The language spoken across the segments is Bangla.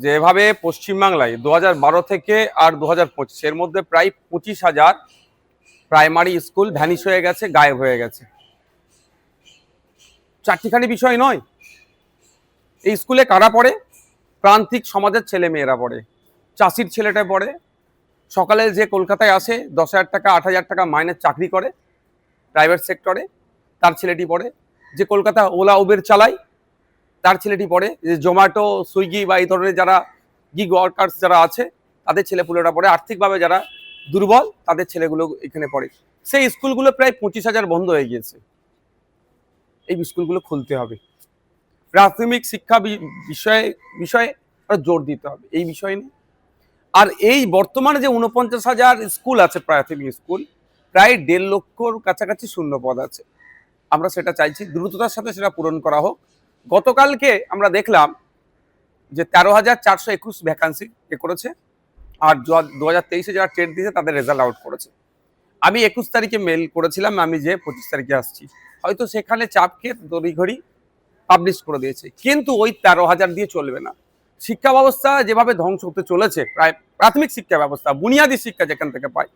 যেভাবে পশ্চিমবাংলায় 2012 থেকে আর 2025 এর মধ্যে প্রায় 25,000 প্রাইমারি স্কুল ভ্যানিশ হয়ে গেছে, গায়েব হয়ে গেছে। চারটিখানি বিষয় নয়। এই স্কুলে কারা পড়ে? প্রান্তিক সমাজের ছেলে মেয়েরা পড়ে, চাষির ছেলেটা পড়ে, সকালে যে কলকাতায় আসে 10,000 টাকা 8,000 টাকা মাইনের চাকরি করে প্রাইভেট সেক্টরে, তার ছেলেটি পড়ে। যে কলকাতা ওলা উবের চালায় তার ছেলেটি পড়ে। যে জোম্যাটো সুইগি বা এই ধরনের যারা গিগ ওয়ার্কার্স যারা আছে তাদের ছেলেপুলেরা পড়ে। আর্থিকভাবে যারা দুর্বল তাদের ছেলেগুলো এখানে পড়ে। সেই স্কুলগুলো প্রায় 25,000 বন্ধ হয়ে গিয়েছে। এই স্কুলগুলো খুলতে হবে। প্রাথমিক শিক্ষা বিষয়ে বিষয়ে জোর দিতে হবে এই বিষয় নিয়ে। আর এই বর্তমানে যে 49,000 স্কুল আছে প্রাথমিক স্কুল, প্রায় 1.5 লক্ষর কাছাকাছি শূন্য পদ আছে। আমরা সেটা চাইছি দ্রুততার সাথে সেটা পূরণ করা হোক। গতকালকে আমরা দেখলাম যে 13,421 ভ্যাকান্সি করেছে, আর 2023-এ যারা টেট দিয়েছে তাদের রেজাল্ট আউট করেছে। আমি 21 তারিখে মেল করেছিলাম, আমি যে 25 তারিখে আসছি, হয়তো সেখানে চাপকে তড়িঘড়ি পাবলিশ করে দিয়েছে, কিন্তু ওই 13,000 দিয়ে চলবে না। শিক্ষা ব্যবস্থা যেভাবে ধ্বংস হতে চলেছে, প্রায় প্রাথমিক শিক্ষা ব্যবস্থা, বুনিয়াদী শিক্ষা যেখান থেকে পায়,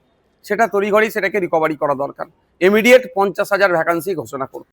সেটা তড়িঘড়ি সেটাকে রিকভারি করা দরকার। ইমিডিয়েট 50,000 ভ্যাকান্সি ঘোষণা করুন।